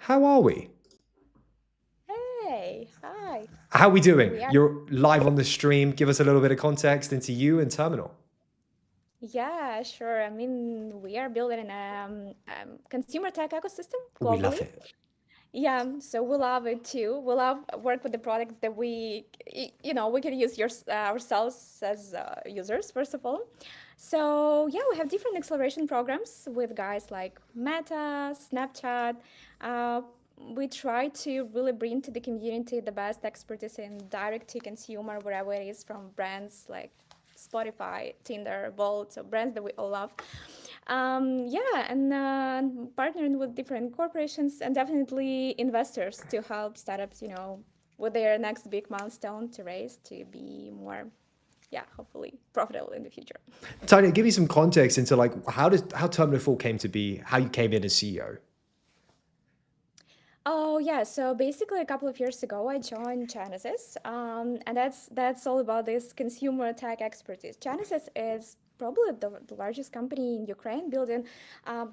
How are we? Hey, hi. How are we doing? We are, You're live on the stream. Give us a little bit of context into you and Terminal. yeah, sure. I mean, we are building a consumer tech ecosystem We globally. love it. Yeah, so we love it too. We love work with the products that we can use ourselves as users, first of all. So yeah, we have different acceleration programs with guys like Meta, Snapchat. Uh, we try to really bring to the community the best expertise in direct to consumer, wherever it is, from brands like Spotify, Tinder, Bolt, so brands that we all love. Yeah, and partnering with different corporations and definitely investors to help startups, with their next big milestone to raise to be more, yeah, hopefully profitable in the future. Tanya, give me some context into like how Terminal 4 came to be, how you came in as CEO. Oh yeah, so basically a couple of years ago I joined Genesis, and that's all about this consumer tech expertise. Genesis is probably the largest company in Ukraine building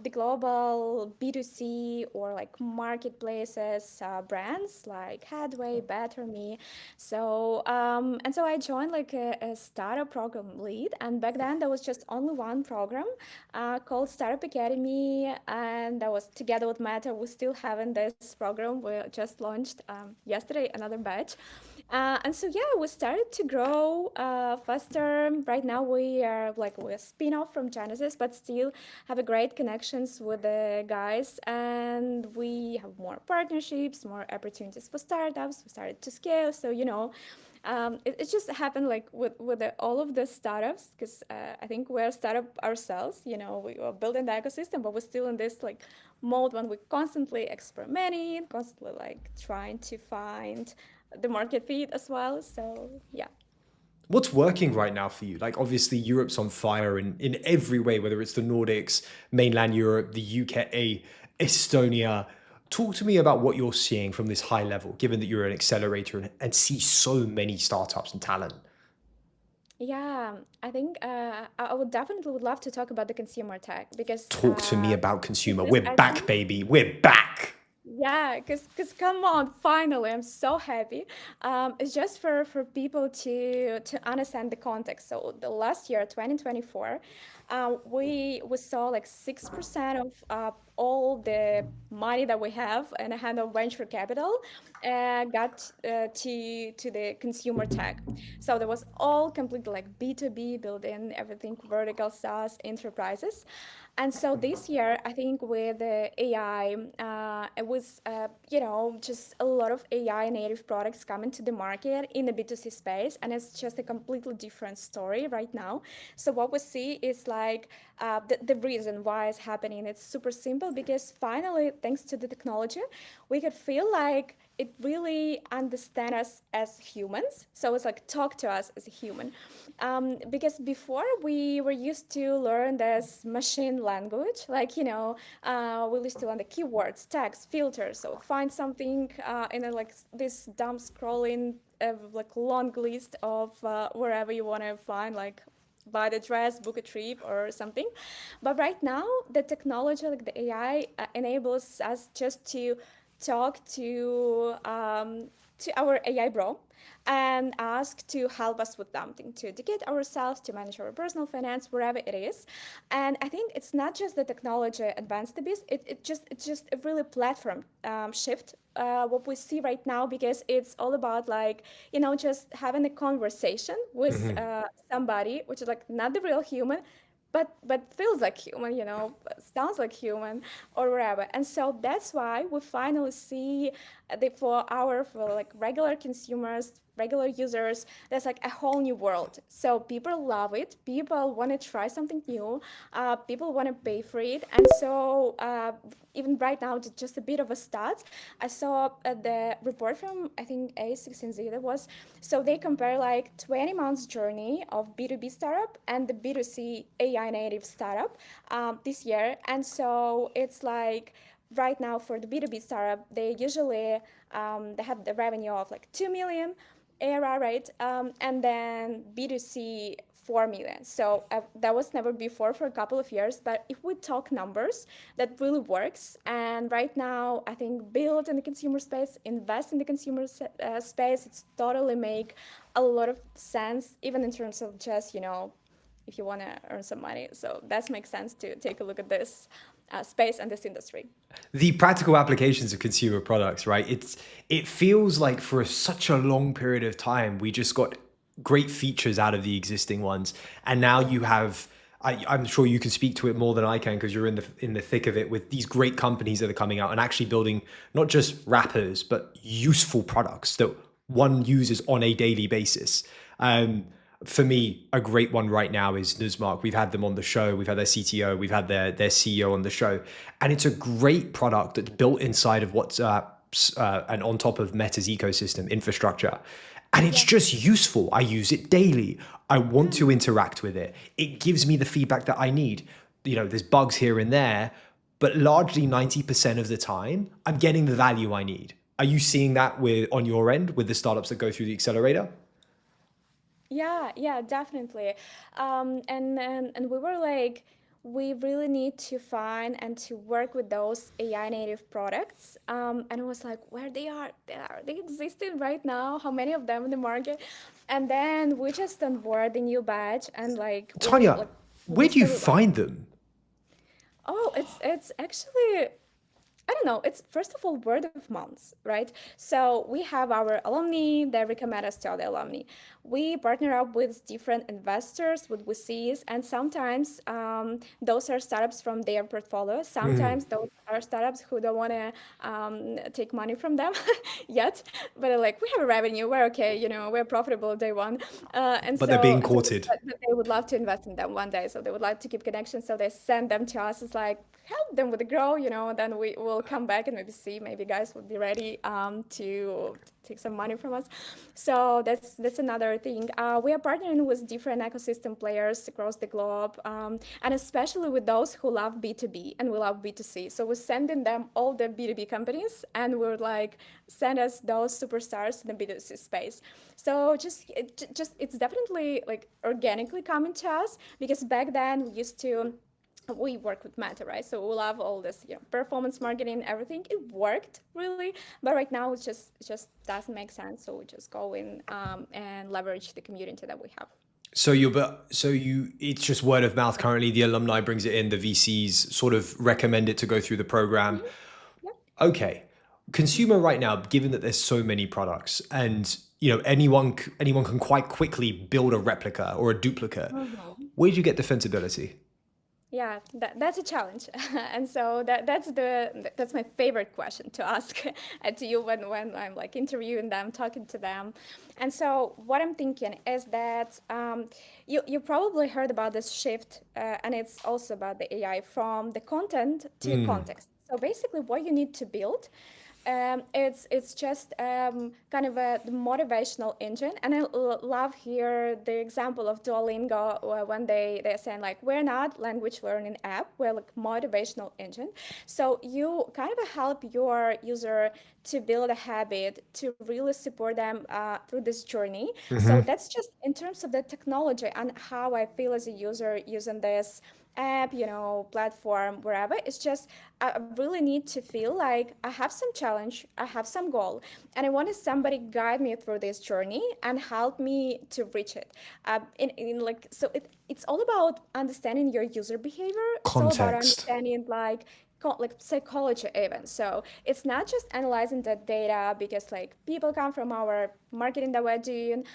the global B2C or like marketplaces brands like Headway, Better Me. So I joined like a startup program lead, and back then there was just only one program called Startup Academy, and that was together with Meta. We still having this program. We just launched yesterday another batch, and so yeah, we started to grow faster. Right now we're a spin-off from Genesis, but still have a great connections with the guys, and we have more partnerships, more opportunities for startups. We started to scale, so it just happened like with all of the startups because I think we're a startup ourselves. We are building the ecosystem, but we're still in this like mode when we're constantly experimenting, constantly like trying to find the market fit as well. So yeah. What's working right now for you? Like obviously Europe's on fire in every way, whether it's the Nordics, mainland Europe, the UK, Estonia. Talk to me about what you're seeing from this high level, given that you're an accelerator and see so many startups and talent. Yeah, I think I would definitely would love to talk about the consumer tech because Talk to me about consumer. because We're I back, think baby. We're back. yeah, because come on, finally, I'm so happy. It's just for people to understand the context. So the last year, 2024, we saw like 6% of all the money that we have and a hand of venture capital got to the consumer tech. So there was all completely like B2B building, everything vertical SaaS enterprises. And so this year, I think with the AI, it was, just a lot of AI native products coming to the market in the B2C space. And it's just a completely different story right now. So what we see is like the reason why it's happening. It's super simple because finally, thanks to the technology, we could feel like it really understand us as humans. So it's like talk to us as a human. Because before we were used to learn this machine language, like, we used to learn the keywords, tags, filters. So find something in this dumb scrolling, like long list of wherever you want to find, like buy the dress, book a trip or something. But right now, the technology, like the AI, enables us just to talk to our AI bro and ask to help us with something, to educate ourselves, to manage our personal finance, wherever it is. And I think it's not just the technology advanced a bit, it's just a really platform shift what we see right now because it's all about like just having a conversation with somebody which is like not the real human but feels like human, sounds like human or whatever. And so that's why we finally see for like regular consumers, regular users, there's like a whole new world. So people love it. People want to try something new. People want to pay for it. And so even right now, just a bit of a stat. I saw the report from I think A16Z that was. So they compare like 20 months journey of B2B startup and the B2C AI native startup this year. And so it's like right now for the B2B startup, they usually they have the revenue of like 2 million ARR, right? And then B2C 4 million. So that was never before for a couple of years. But if we talk numbers, that really works. And right now, I think build in the consumer space, invest in the consumer space, it's totally make a lot of sense, even in terms of just, if you want to earn some money. So that makes sense to take a look at this space and this industry. The practical applications of consumer products, right? It feels like for such a long period of time, we just got great features out of the existing ones, and now you have. I'm sure you can speak to it more than I can because you're in the thick of it with these great companies that are coming out and actually building not just wrappers but useful products that one uses on a daily basis. For me, a great one right now is Nuzmark. We've had them on the show. We've had their CTO. We've had their CEO on the show. And it's a great product that's built inside of WhatsApp's and on top of Meta's ecosystem infrastructure. And it's Yeah. just useful. I use it daily. I want to interact with it. It gives me the feedback that I need. There's bugs here and there, but largely 90% of the time, I'm getting the value I need. Are you seeing that on your end with the startups that go through the accelerator? Yeah, yeah, definitely. And we were like, we really need to find and to work with those AI native products. And it was like, where they existing right now? How many of them in the market? And then we just onboard the new batch, and like Tanya, we where do you started like, find them? oh, it's actually I don't know. It's first of all word of mouth, right? So we have our alumni. They recommend us to other alumni. We partner up with different investors, with VCs, and sometimes those are startups from their portfolio. Sometimes those are startups who don't want to take money from them yet, but are like, we have a revenue, we're okay, we're profitable day one, and But they're being so courted. they would love to invest in them one day. So they would like to keep connections. So they send them to us. It's like help them with the grow, and then we will come back and maybe see maybe guys would be ready to take some money from us. So that's another thing. We are partnering with different ecosystem players across the globe, and especially with those who love B2B and we love B2C. So we're sending them all the B2B companies, and we're like send us those superstars in the B2C space. So just it's definitely like organically coming to us, because back then we work with Meta, right? So we love all this, performance marketing, everything. It worked really, but right now it just doesn't make sense. So we just go in and leverage the community that we have. It's just word of mouth currently. The alumni brings it in, the VCs sort of recommend it to go through the program. Mhm. Yeah. Okay. Consumer right now, given that there's so many products and anyone can quite quickly build a replica or a duplicate, Mhm. where do you get defensibility? Yeah, that's a challenge, and so that's my favorite question to ask to you when I'm like interviewing them, talking to them, and so what I'm thinking is that you probably heard about this shift, and it's also about the AI from the content to context. So basically, what you need to build it's just kind of a motivational engine, and I love here the example of Duolingo when they're saying like we're not language learning app, we're like motivational engine. So you kind of help your user to build a habit, to really support them through this journey. So that's just in terms of the technology and how I feel as a user using this app, platform, wherever. It's just I really need to feel like I have some challenge, I have some goal, and I wanted somebody guide me through this journey and help me to reach it. In like so it's all about understanding your user behavior. It's all about Context. understanding like psychology even. So it's not just analyzing the data, because like people come from our marketing that we're doing,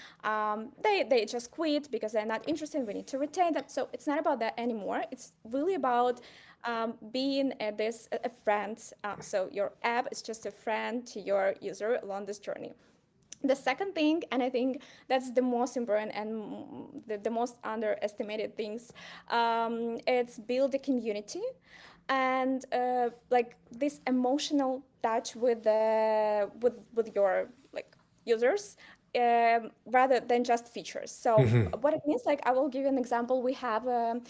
they just quit because they're not interested. We need to retain them. So it's not about that anymore. It's really about being a friend. So your app is just a friend to your user along this journey. The second thing, and I think that's the most important and the most underestimated things, it's build a community and like this emotional touch with your like users. rather than just features. So what it means, like I will give you an example. We have a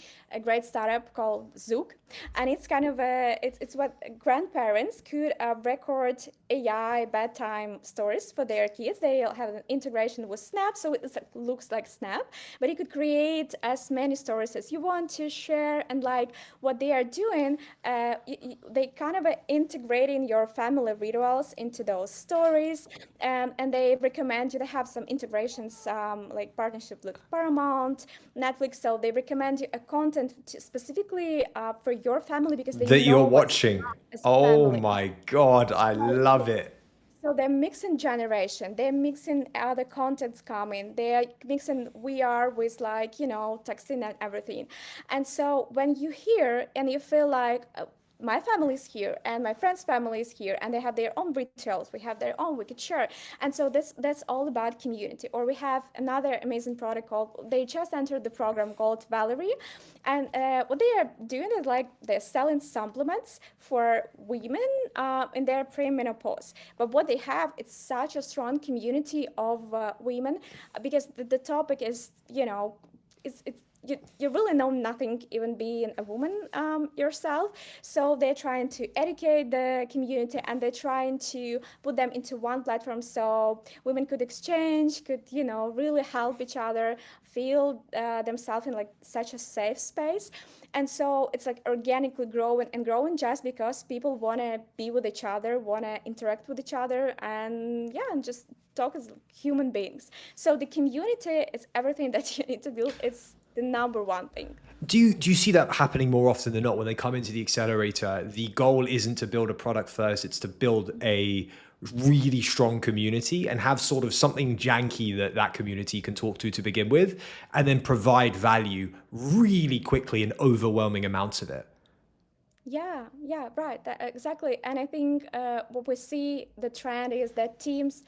great startup called Zook, and it's kind of it's what grandparents could record AI bedtime stories for their kids. They have an integration with Snap, so it looks like Snap, but you could create as many stories as you want to share. And like what they are doing, they kind of integrating your family rituals into those stories, and they recommend you to have some integrations, like partnership with Paramount, Netflix. So they recommend you a content specifically for your family because they That you're know what's watching. as a Oh family. my God, I So love it. so they're mixing generation, they're mixing other contents coming, they're mixing VR with, like, texting and everything. And so when you hear and you feel like, my family is here and my friend's family is here and they have their own rituals, we have their own, we could share. And so that's all about community. Or we have another amazing product called, they just entered the program called Valerie. And what they are doing is like they're selling supplements for women in their premenopause. But what they have, it's such a strong community of women, because the topic is, it's you really know nothing, even being a woman yourself. So they're trying to educate the community and they're trying to put them into one platform so women could exchange, could, really help each other feel themselves in like such a safe space. And so it's like organically growing and growing just because people want to be with each other, want to interact with each other, and yeah, and just talk as human beings. So the community is everything that you need to build. It's the number one thing. Do you see that happening more often than not when they come into the accelerator? The goal isn't to build a product first, it's to build a really strong community and have sort of something janky that that community can talk to begin with, and then provide value really quickly in overwhelming amounts of it. Yeah, yeah, right. Exactly. And I think what we see the trend is that teams,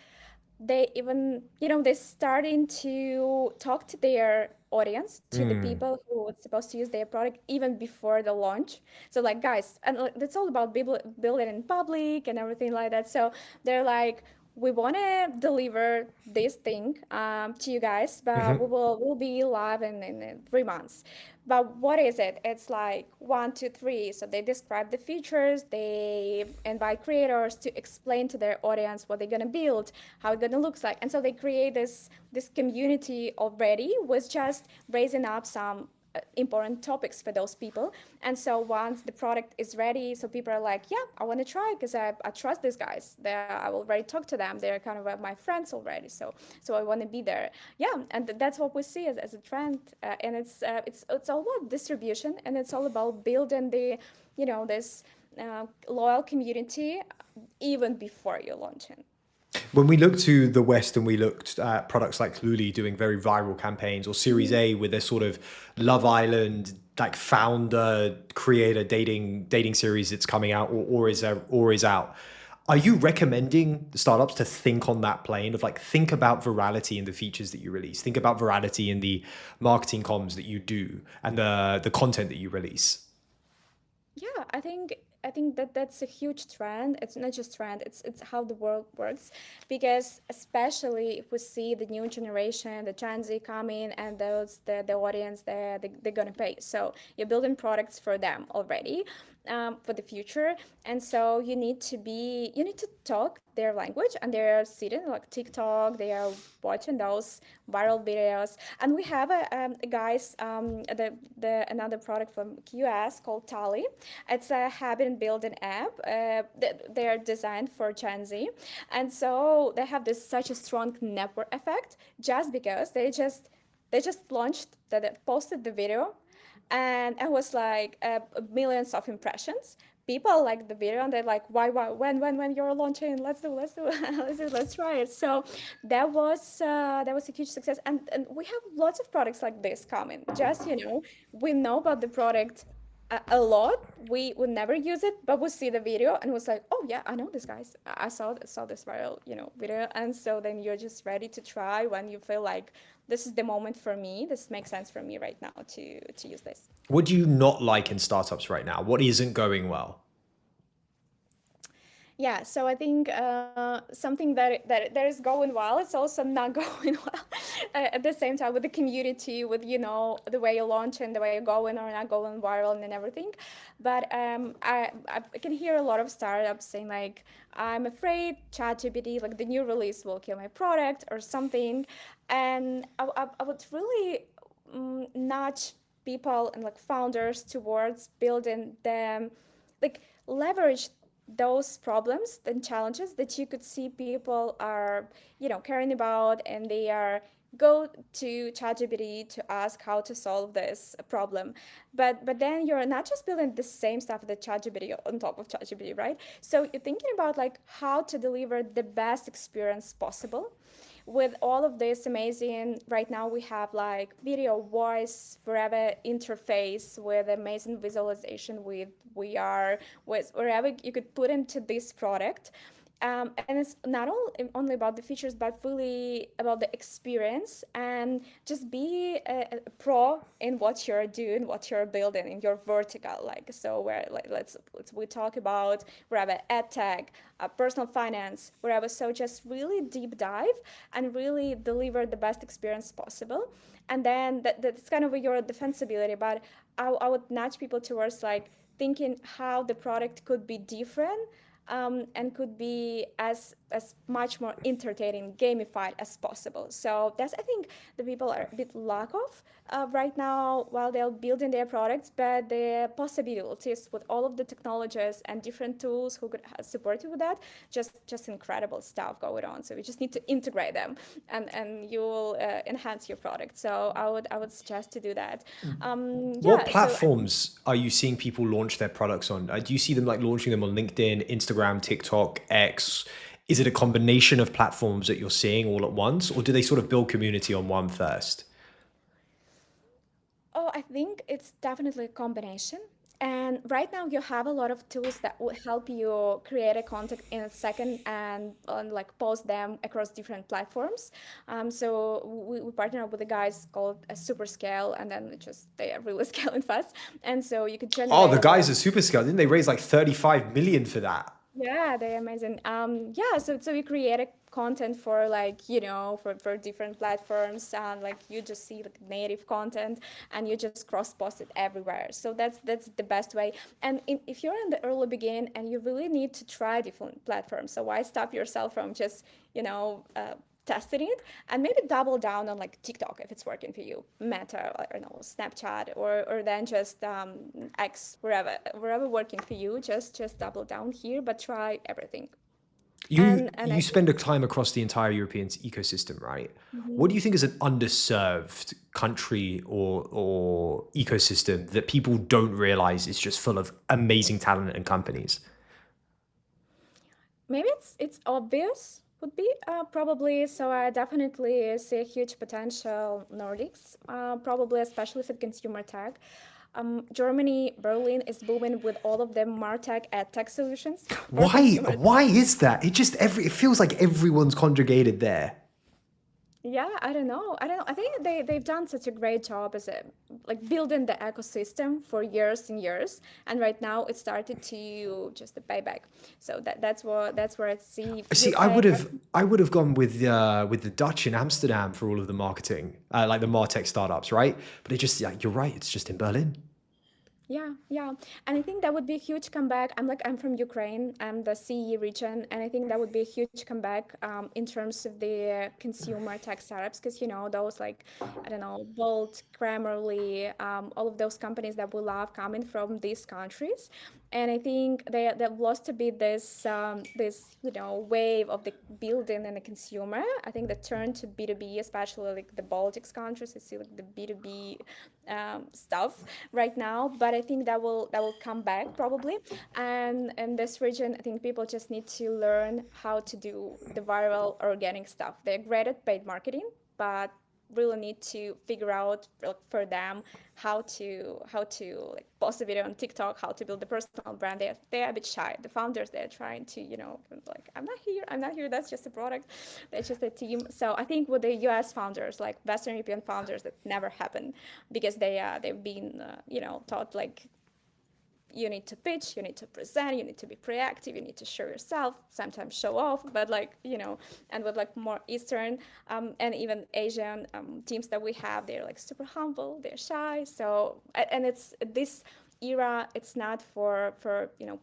they even, they're starting to talk to their audience, to the people who are supposed to use their product even before the launch. So like, guys, and like, it's all about building in public and everything like that. So they're like, we want to deliver this thing to you guys, but we'll be live in 3 months. But what is it? It's like one, two, three. So they describe the features. They invite creators to explain to their audience what they're gonna build, how it's gonna look like, and so they create this community already with just raising up some important topics for those people. And so once the product is ready, so people are like, yeah, I want to try because I trust these guys. I already talked to them. They're kind of my friends already. So I want to be there. Yeah, and that's what we see as a trend. And it's all about distribution, and it's all about building this loyal community even before you launch it. When we look to the West and we looked at products like Luli doing very viral campaigns, or Series A with their sort of Love Island, like founder creator dating series that's coming out, or is out. Are you recommending startups to think on that plane of like, think about virality in the features that you release, think about virality in the marketing comms that you do, and the content that you release? Yeah, I think that that's a huge trend. It's not just trend, it's how the world works. Because especially if we see the new generation, the Gen Z coming, and those the audience they're gonna pay. So you're building products for them already, for the future. And so you need to talk their language, and they're sitting like TikTok, they are watching those viral videos. And we have a guys, the another product from QS called Tali. It's a habit building app. They're designed for Gen Z, and so they have this such a strong network effect just because they just launched that, they posted the video, and it was like millions of impressions. People like the video and they're like, why, when you're launching, let's do let's try it. So that was a huge success. And we have lots of products like this coming. Just, we know about the product a lot. We would never use it, but we see the video and was like, oh yeah, I know this guys. I saw this viral, video. And so then you're just ready to try when you feel like this is the moment for me. This makes sense for me right now to use this. What do you not like in startups right now? What isn't going well? Yeah, so I think something that is going well, it's also not going well at the same time with the community, with the way you launch and the way you're going or not going viral and everything. But I can hear a lot of startups saying like, I'm afraid ChatGPT, like the new release, will kill my product or something, and I would really nudge people and like founders towards building them, like leverage those problems and challenges that you could see people are caring about, and they are go to ChatGPT to ask how to solve this problem. But then you're not just building the same stuff that ChatGPT on top of ChatGPT, right? So you're thinking about like how to deliver the best experience possible with all of this amazing. Right now we have like video, voice, wherever interface with amazing visualization with VR, with wherever you could put into this product. And it's not only about the features, but really about the experience, and just be a pro in what you're doing, what you're building in your vertical. Like, so where like let's we talk about wherever ed tech, personal finance, wherever. So just really deep dive and really deliver the best experience possible. And then that's kind of your defensibility. But I would nudge people towards like thinking how the product could be different, and could be as much more entertaining, gamified as possible. So that's, I think, the people are a bit lack of right now while they're building their products. But the possibilities with all of the technologies and different tools who could support you with that, just incredible stuff going on. So we just need to integrate them, and you will enhance your product. So I would suggest to do that. What Yeah. So platforms are you seeing people launch their products on? Do you see them like launching them on LinkedIn, Instagram, TikTok, X? Is it a combination of platforms that you're seeing all at once, or do they sort of build community on one first? Oh, I think it's definitely a combination. And right now you have a lot of tools that will help you create a content in a second and like post them across different platforms. So we partner up with the guys called Superscale, and then it just they are really scaling fast. And so you could Oh, generate the a lot guys of. at Superscale, didn't they raise like 35 million for that? Yeah, they're amazing. Yeah, so we created content for like for different platforms, and like you just see like native content, and you just cross post it everywhere. So that's the best way. And if you're in the early begin and you really need to try different platforms, so why stop yourself from just testing it, and maybe double down on like TikTok if it's working for you, Meta, or I don't know, Snapchat, or then just X, wherever working for you. Just double down here, but try everything. And I You think. spend a time across the entire European ecosystem, right? What do Mhm. you think is an underserved country or ecosystem that people don't realize is just full of amazing talent and companies? Maybe it's obvious would be probably. So I definitely see a huge potential Nordics, probably especially for consumer tech. Germany, Berlin is booming with all of them martech ed tech solutions for Why? consumer. Why is that? It feels like everyone's congregated there. Yeah, I don't know. I don't know. I think they've done such a great job as a like building the ecosystem for years and years, and right now it started to just pay back. So that's where I see See, UK. I would have gone with the Dutch in Amsterdam for all of the marketing, like the Martech startups, right? But it just, yeah, you're right. It's just in Berlin. Yeah, yeah. And I think that would be a huge comeback. I'm from Ukraine. I'm the CE region, and I think that would be a huge comeback in terms of the consumer tech startups, because those like I don't know, Bolt, Grammarly, all of those companies that we love coming from these countries. And I think they've lost a bit this wave of the building and the consumer. I think the turn to B2B, especially like the Baltics countries, I see like the B2B stuff right now. But I think that will come back probably. And in this region, I think people just need to learn how to do the viral organic stuff. They're great at paid marketing, but really need to figure out like, for them how to like post a video on TikTok, how to build the personal brand. They're a bit shy. The founders, they're trying to like I'm not here. That's just a product. That's just a team. So I think with the US founders, like Western European founders, that never happened because they've been taught like you need to pitch, you need to present, you need to be proactive, you need to show yourself, sometimes show off, but like, and with like more Eastern and even Asian teams that we have, they're like super humble, they're shy. So, and it's this era, it's not for,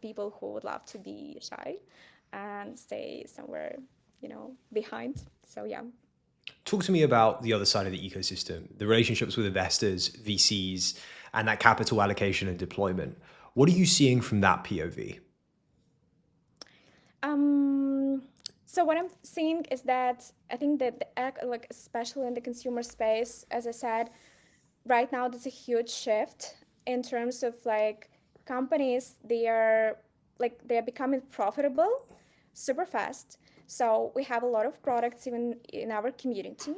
people who would love to be shy and stay somewhere, behind. So yeah. Talk to me about the other side of the ecosystem, the relationships with investors, VCs, and that capital allocation and deployment. What are you seeing from that POV? Um, so what I'm seeing is that I think that like especially in the consumer space, as I said, right now there's a huge shift in terms of like companies. They are becoming profitable super fast. So we have a lot of products even in our community,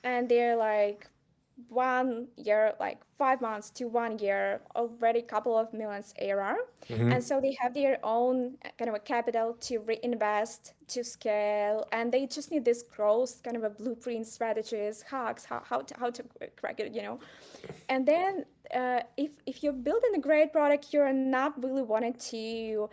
and they're like 1 year, like 5 months to 1 year, already a couple of millions ARR. And so they have their own kind of a capital to reinvest, to scale, and they just need this growth kind of a blueprint strategies, hacks, how to crack it. And then if you're building a great product, you're not really wanting to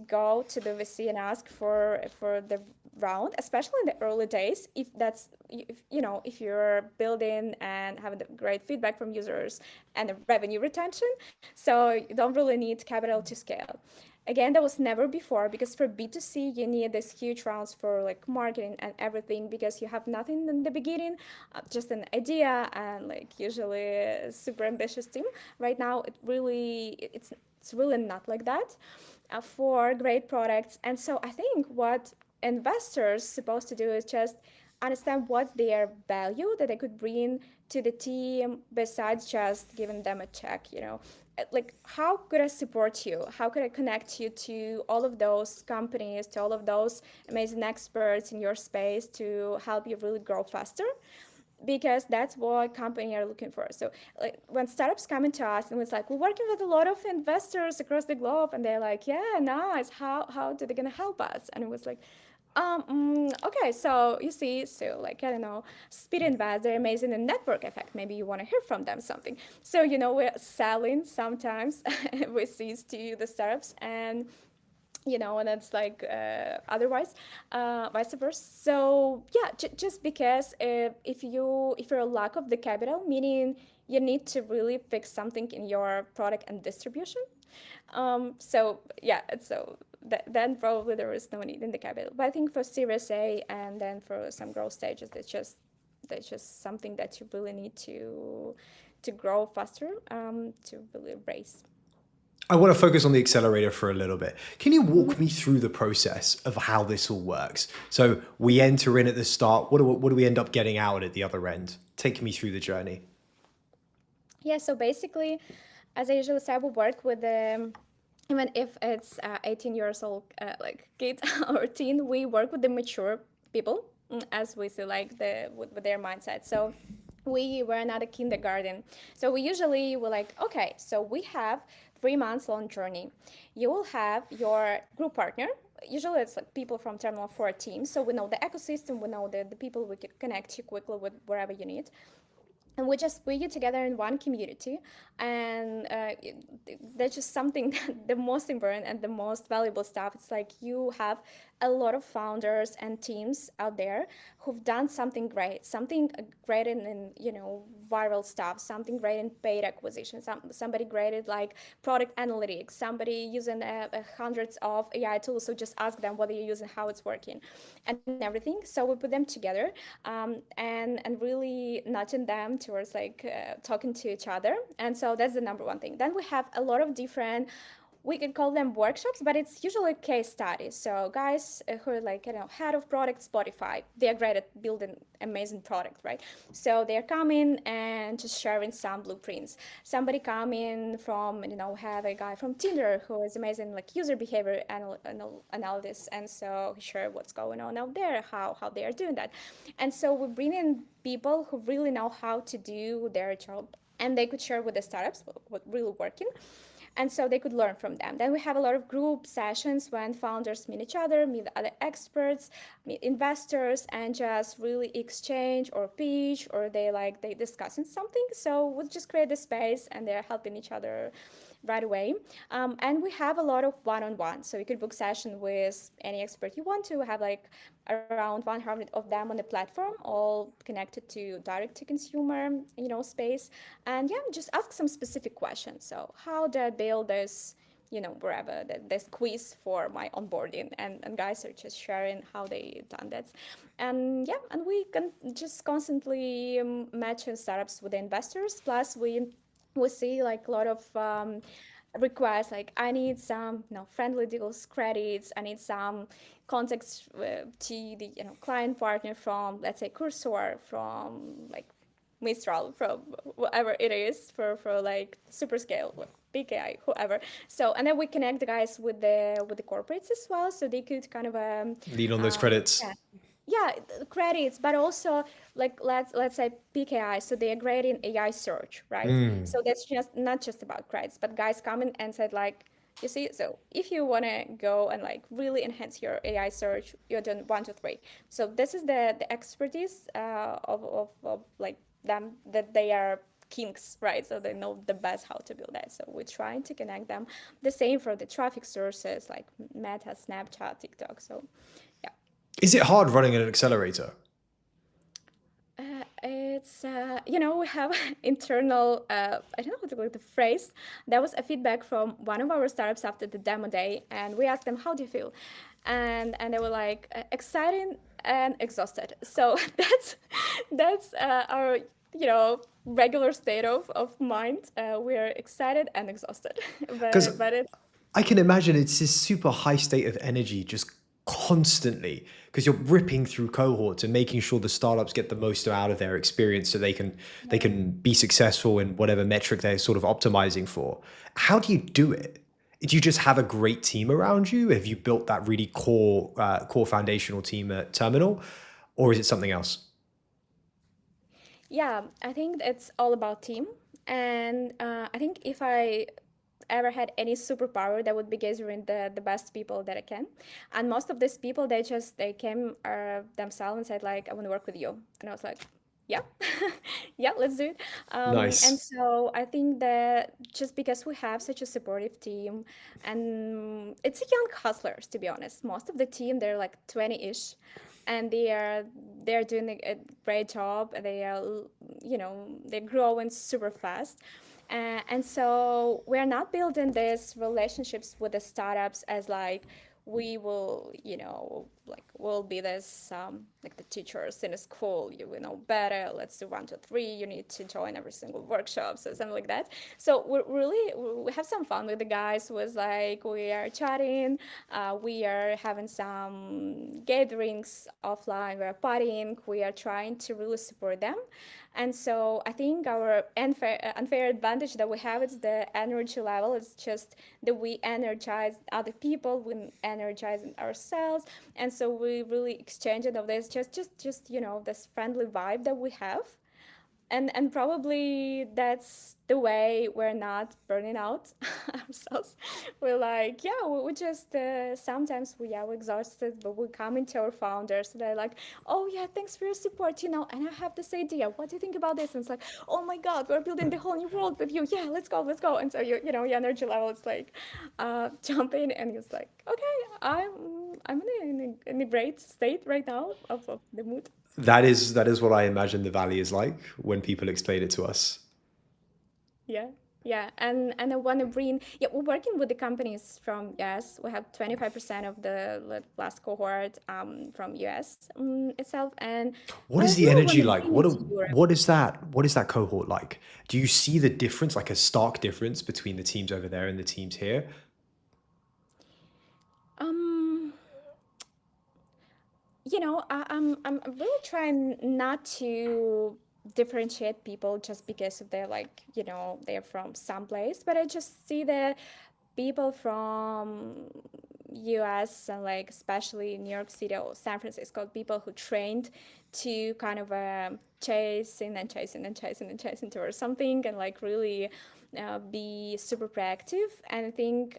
go to the VC and ask for the round, especially in the early days. If you're building and having the great feedback from users and the revenue retention, so you don't really need capital to scale. Again, that was never before, because for B2C, you need this huge rounds for like marketing and everything, because you have nothing in the beginning, just an idea and like usually a super ambitious team. Right now, it's really not like that for great products. And so I think what investors supposed to do is just understand what's their value that they could bring to the team besides just giving them a check. Like, how could I support you? How could I connect you to all of those companies, to all of those amazing experts in your space to help you really grow faster? Because that's what companies are looking for. So like when startups come into us and it's like, we're working with a lot of investors across the globe, and they're like, yeah, nice, how are they gonna help us? And it was like, okay, so you see, so like, I don't know, Speed Invest, they're amazing in network effect. Maybe you want to hear from them something. So, we're selling sometimes VCs to the startups, and it's like otherwise vice versa. So yeah, just because if you're a lack of the capital, meaning you need to really fix something in your product and distribution. So yeah, so then probably there is no need in the capital. But I think for Series A and then for some growth stages, that's just something that you really need to grow faster, to really raise. I want to focus on the accelerator for a little bit. Can you walk me through the process of how this all works? So we enter in at the start. What do we end up getting out at the other end? Take me through the journey. Yeah, so basically, as I usually say, I will work with even if it's 18 years old, like kid or teen, we work with the mature people, as we see, like with their mindset. So we were not a kindergarten. So we usually were like, okay, so we have 3 months long journey. You will have your group partner. Usually it's like people from Terminal 4 team. So we know the ecosystem, we know the people we can connect you quickly with wherever you need, and we just put you together in one community. And that's just something that the most important and the most valuable stuff. It's like you have a lot of founders and teams out there who've done something great in viral stuff, something great in paid acquisition, somebody great at like product analytics, somebody using hundreds of AI tools. So just ask them what they're using, how it's working, and everything. So we put them together, and really nudging them towards like talking to each other. And so that's the number one thing. Then we have a lot of different, we can call them workshops, but it's usually case studies. So guys who are like, head of product Spotify, they're great at building amazing product, right? So they're coming and just sharing some blueprints. Somebody coming from, have a guy from Tinder who is amazing, like user behavior analysis. And so he shared what's going on out there, how they are doing that. And so we bring in people who really know how to do their job, and they could share with the startups what really working, and so they could learn from them. Then we have a lot of group sessions when founders meet each other, meet other experts, meet investors, and just really exchange or pitch, or they discussing something. So we just create the space, and they're helping each other right away. And we have a lot of one-on-one. So you could book session with any expert you want to. We have like around 100 of them on the platform, all connected to direct to consumer, space. And yeah, just ask some specific questions. So how do I build this? Wherever this quiz for my onboarding, and guys are just sharing how they done that. And yeah, and we can just constantly match startups with the investors. Plus, we see like a lot of requests like I need some friendly deals credits. I need some contacts to the client partner from, let's say, Cursor, from like Mistral, from whatever it is, for like Superscale, like PKI, whoever. So and then we connect the guys with the corporates as well, so they could kind of Lean on those yeah, credits. yeah, credits, but also like let's say PKI, so they are great in AI search, right? So that's just not just about credits, but guys come in and said like, you see, so if you want to go and like really enhance your AI search, you're doing one, two, three. So this is the expertise of like them, that they are kings, right? So they know the best how to build that. So we're trying to connect them. The same for the traffic sources like Meta, Snapchat, TikTok. So yeah. Is it hard running an accelerator? It's we have internal I don't know what to call it, the phrase. That was a feedback from one of our startups after the demo day, and we asked them how do you feel, and they were like excited and exhausted. So that's our regular state of mind. We're excited and exhausted, Because but it I can imagine it's this super high state of energy just constantly because you're ripping through cohorts and making sure the startups get the most out of their experience so they can be successful in whatever metric they're sort of optimizing for. How do you do it? Do you just have a great team around you? Have you built that really core foundational team at Terminal, or is it something else? Yeah, I think it's all about team. And I think if I ever had any superpower, that would be gathering the best people that I can. And most of these people, they came themselves and said like, I want to work with you. And I was like, yeah, yeah, let's do it. And Nice. so I think that just because we have such a supportive team, and it's young hustlers, to be honest. Most of the team, they're like 20-ish, and they're doing a great job. They are, they're growing super fast. And so we're not building these relationships with the startups as like we will, like we'll be this like the teachers in a school. You will know better. Let's do one, two, three. You need to join every single workshops or something like that. So we have some fun with the guys. Was like we are chatting, we are having some gatherings offline. We're partying. We are trying to really support them. And so I think our unfair advantage that we have is the energy level. It's just that we energize other people, we energize ourselves, and so we really exchange it of this just this friendly vibe that we have, and probably that's the way we're not burning out ourselves. We're like, yeah, we just sometimes we're exhausted, but we come into our founders. They're like, oh yeah, thanks for your support, and I have this idea. What do you think about this? And it's like, oh my god, we're building the whole new world with you. Yeah, let's go. And so your energy level is like jumping, and it's like, okay, I'm in a great state right now of the mood. That is what I imagine the valley is like when people explain it to us. Yeah, yeah, and I want to bring. Yeah, we're working with the companies from US. We have 25% of the last cohort from US itself, and What I is the really want energy to like? bring it to Europe. What is that cohort like? Do you see the difference, like a stark difference between the teams over there and the teams here? Um, I'm really trying not to differentiate people just because of their like they're from some place, but I just see the people from US and like especially New York City or San Francisco, people who trained to kind of chasing and chasing and chasing and chasing towards something and like really be super proactive. And I think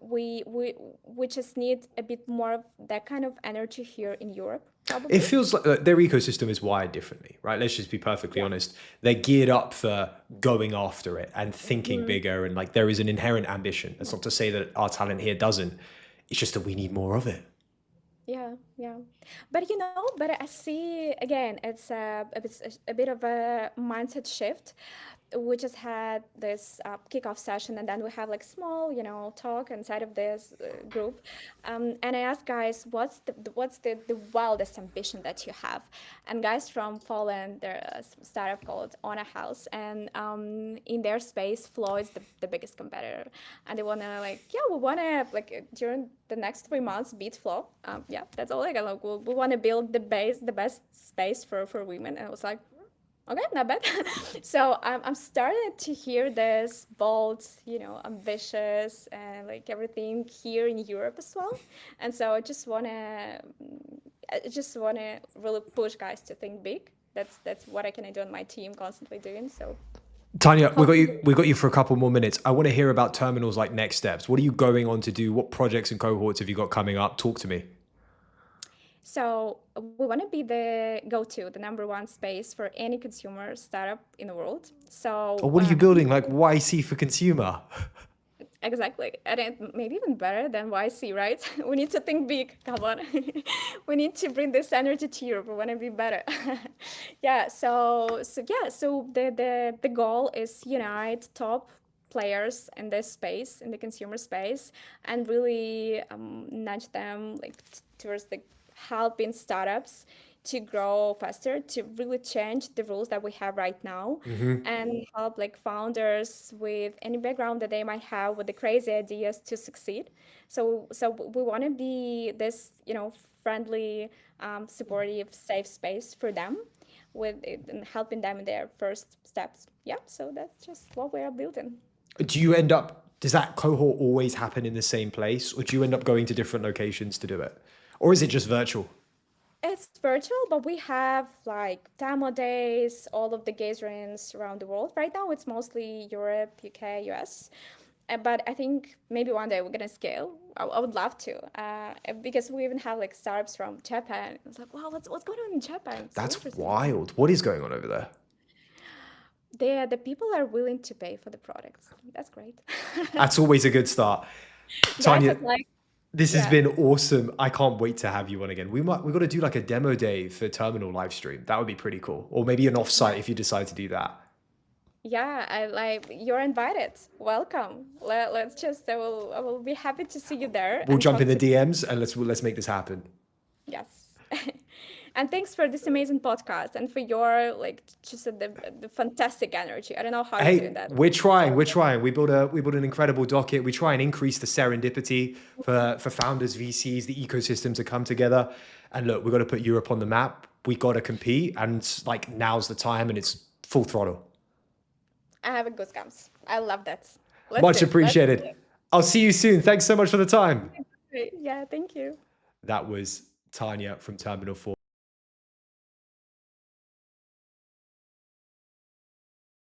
we just need a bit more of that kind of energy here in Europe, It probably. feels like their ecosystem is wired differently, right? Let's just be perfectly Yeah. honest. They're geared up for going after it and thinking Mhm. bigger, and like there is an inherent ambition. That's not to say that our talent here doesn't. It's just that we need more of it. Yeah, yeah. But but I see again, it's a bit of a mindset shift. We just had this kickoff session, and then we have like small, talk inside of this group. And I asked guys, what's the wildest ambition that you have? And guys from Poland, there's a startup called On a House, and in their space, Flow is the biggest competitor, and they wanna like, yeah, we wanna like during the next 3 months beat Flow. Yeah, that's all I got. Like, we want to build the best space for women, and I was like, okay, not bad. So I'm starting to hear this bold, ambitious, and like everything here in Europe as well. And so I just wanna really push guys to think big. That's what I can do on my team constantly doing. So Tanya, we got hopefully. you. We got you for a couple more minutes. I want to hear about Terminal's like next steps. What are you going on to do? What projects and cohorts have you got coming up? Talk to me. So we want to be the go-to, the number one space for any consumer startup in the world. Or So what are you I think building? Like YC for consumer? exactly, and maybe even better than YC, right? We need to think big. Come on, we need to bring this energy to Europe. We want to be better. Yeah. So the goal is unite top players in this space, in the consumer space, and really nudge them like towards the helping startups to grow faster, to really change the rules that we have right now, and help like founders with any background that they might have with the crazy ideas to succeed. So we want to be this, friendly, supportive, safe space for them, with it, and helping them in their first steps. Yeah. So that's just what we are building. Do you end up? Does that cohort always happen in the same place, or do you end up going to different locations to do it, or is it just virtual? It's virtual, but we have like demo days, all of the gatherings around the world. Right now, it's mostly Europe, UK, US. But I think maybe one day we're gonna scale. I would love to, because we even have like startups from Japan. It's like, wow, what's going on in Japan? It's so That's interesting. wild. What is going on over there? The people are willing to pay for the products. That's great. That's always a good start. Guys Tanya, are like, this has yeah, been awesome. I can't wait to have you on again. We got to do like a demo day for Terminal live stream. That would be pretty cool. Or maybe an offsite if you decide to do that. yeah. I like you're invited. Welcome. Let's just. I will be happy to see you there We'll and jump in talk the to. DMs and let's make this happen. Yes. And thanks for this amazing podcast and for your like just the fantastic energy. I don't know how you're doing Hey, that. we're trying. So We're trying. We built an incredible docket. We try and increase the serendipity for founders, VCs, the ecosystem to come together. And look, we've got to put Europe on the map. We got to compete, and like now's the time, and it's full throttle. I have a goosebumps. I love that. Let's do Much it. Let's do appreciated. it. I'll see you soon. Thanks so much for the time. Great. Yeah, thank you. That was Tanya from Terminal 4.